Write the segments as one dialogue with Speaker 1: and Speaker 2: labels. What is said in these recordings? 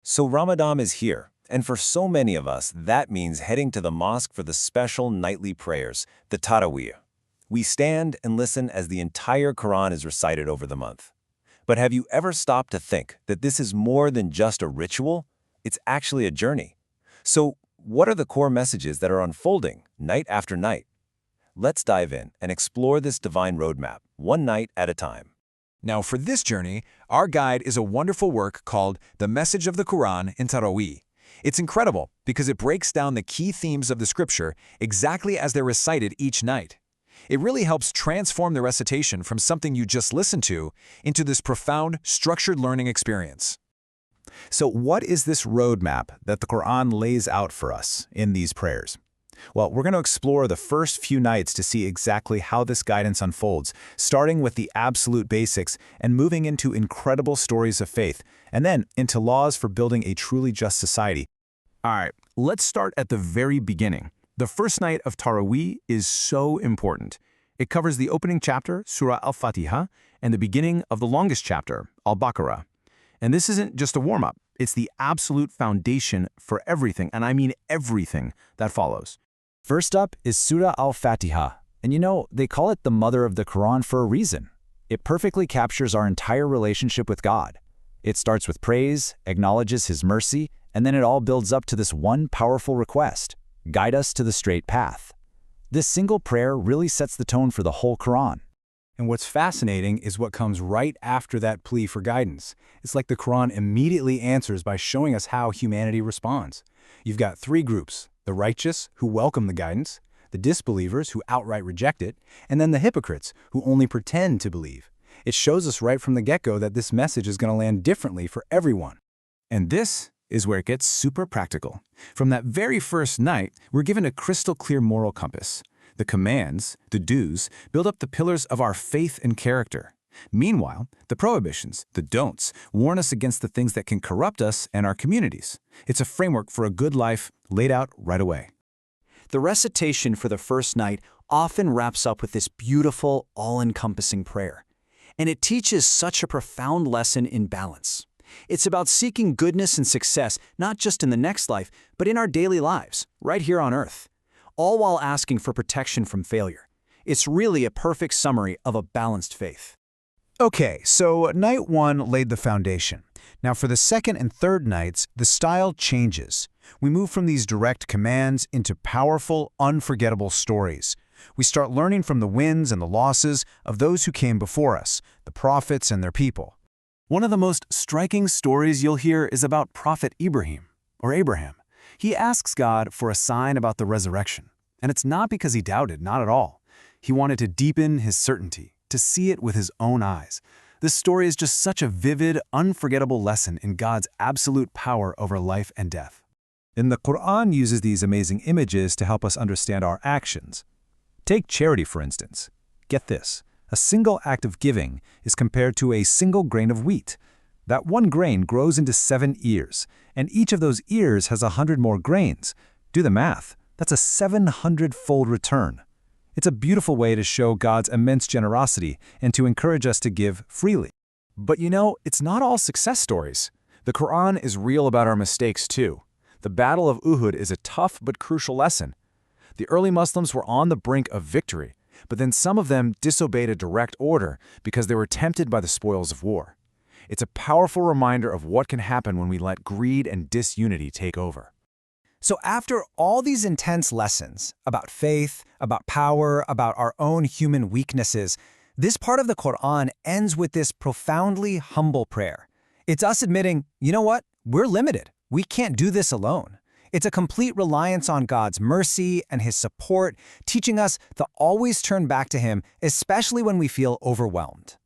Speaker 1: So Ramadan is here, and for so many of us, that means heading to the mosque for the special nightly prayers, the Tarawih. We stand and listen as the entire Quran is recited over the month. But have you ever stopped to think that this is more than just a ritual? It's actually a journey. So, what are the core messages that are unfolding night after night? Let's dive in and explore this divine roadmap, one night at a time.
Speaker 2: Now, for this journey, our guide is a wonderful work called The Message of the Quran in Tarawih. It's incredible because it breaks down the key themes of the scripture exactly as they're recited each night. It really helps transform the recitation from something you just listened to into this profound, structured learning experience.
Speaker 3: So what is this roadmap that the Quran lays out for us in these prayers? Well, we're going to explore the first few nights to see exactly how this guidance unfolds, starting with the absolute basics and moving into incredible stories of faith, and then into laws for building a truly just society.
Speaker 4: All right, let's start at the very beginning. The first night of Tarawih is so important. It covers the opening chapter, Surah Al-Fatiha, and the beginning of the longest chapter, Al-Baqarah. And this isn't just a warm-up. It's the absolute foundation for everything, and I mean everything, that follows.
Speaker 3: First up is Surah Al-Fatiha, and they call it the mother of the Quran for a reason. It perfectly captures our entire relationship with God. It starts with praise, acknowledges His mercy, and then it all builds up to this one powerful request: guide us to the straight path. This single prayer really sets the tone for the whole Quran.
Speaker 5: And what's fascinating is what comes right after that plea for guidance. It's like the Quran immediately answers by showing us how humanity responds. You've got three groups: the righteous, who welcome the guidance; the disbelievers, who outright reject it; and then the hypocrites, who only pretend to believe. It shows us right from the get-go that this message is going to land differently for everyone.
Speaker 4: And this is where it gets super practical. From that very first night, we're given a crystal clear moral compass. The commands, the do's, build up the pillars of our faith and character. Meanwhile, the prohibitions, the don'ts, warn us against the things that can corrupt us and our communities. It's a framework for a good life laid out right away.
Speaker 6: The recitation for the first night often wraps up with this beautiful, all-encompassing prayer. And it teaches such a profound lesson in balance. It's about seeking goodness and success, not just in the next life, but in our daily lives, right here on Earth, all while asking for protection from failure. It's really a perfect summary of a balanced faith.
Speaker 3: Okay, so night one laid the foundation. Now for the second and third nights, the style changes. We move from these direct commands into powerful, unforgettable stories. We start learning from the wins and the losses of those who came before us, the prophets and their people.
Speaker 4: One of the most striking stories you'll hear is about Prophet Ibrahim, or Abraham. He asks God for a sign about the resurrection. And it's not because he doubted, not at all. He wanted to deepen his certainty, to see it with his own eyes. This story is just such a vivid, unforgettable lesson in God's absolute power over life and death.
Speaker 3: And the Quran uses these amazing images to help us understand our actions. Take charity, for instance. Get this. A single act of giving is compared to a single grain of wheat. That one grain grows into 7 ears, and each of those ears has 100 more grains. Do the math. That's a 700-fold return. It's a beautiful way to show God's immense generosity and to encourage us to give freely.
Speaker 4: But it's not all success stories. The Quran is real about our mistakes too. The Battle of Uhud is a tough but crucial lesson. The early Muslims were on the brink of victory, but then some of them disobeyed a direct order because they were tempted by the spoils of war. It's a powerful reminder of what can happen when we let greed and disunity take over.
Speaker 7: So after all these intense lessons about faith, about power, about our own human weaknesses, this part of the Quran ends with this profoundly humble prayer. It's us admitting, you know what? We're limited. We can't do this alone. It's a complete reliance on God's mercy and His support, teaching us to always turn back to Him, especially when we feel overwhelmed.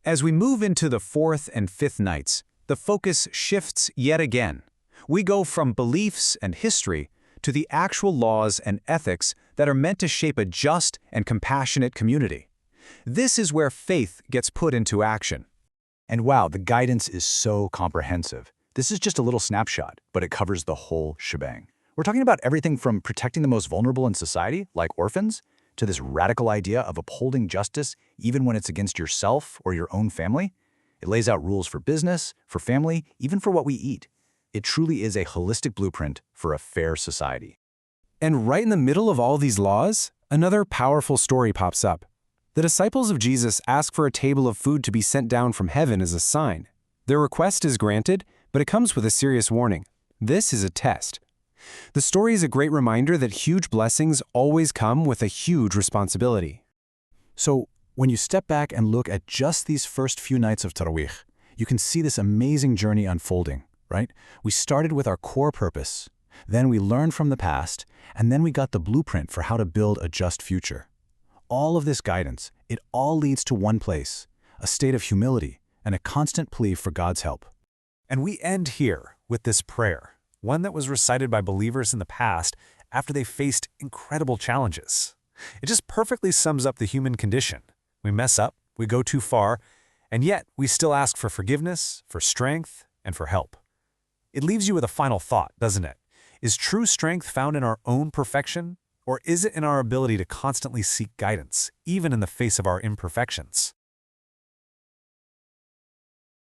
Speaker 3: As we move into the fourth and fifth nights, the focus shifts yet again. We go from beliefs and history to the actual laws and ethics that are meant to shape a just and compassionate community. This is where faith gets put into action.
Speaker 5: And wow, the guidance is so comprehensive. This is just a little snapshot, but it covers the whole shebang. We're talking about everything from protecting the most vulnerable in society, like orphans, to this radical idea of upholding justice even when it's against yourself or your own family. It lays out rules for business, for family, even for what we eat.
Speaker 4: It truly is a holistic blueprint for a fair society.
Speaker 3: And right in the middle of all these laws, another powerful story pops up. The disciples of Jesus ask for a table of food to be sent down from heaven as a sign. Their request is granted, but it comes with a serious warning. This is a test. The story is a great reminder that huge blessings always come with a huge responsibility.
Speaker 5: So, when you step back and look at just these first few nights of Tarawih, you can see this amazing journey unfolding, right? We started with our core purpose, then we learned from the past, and then we got the blueprint for how to build a just future. All of this guidance, it all leads to one place, a state of humility and a constant plea for God's help.
Speaker 2: And we end here with this prayer, one that was recited by believers in the past after they faced incredible challenges. It just perfectly sums up the human condition. We mess up, we go too far, and yet we still ask for forgiveness, for strength, and for help. It leaves you with a final thought, doesn't it? Is true strength found in our own perfection, or is it in our ability to constantly seek guidance, even in the face of our imperfections?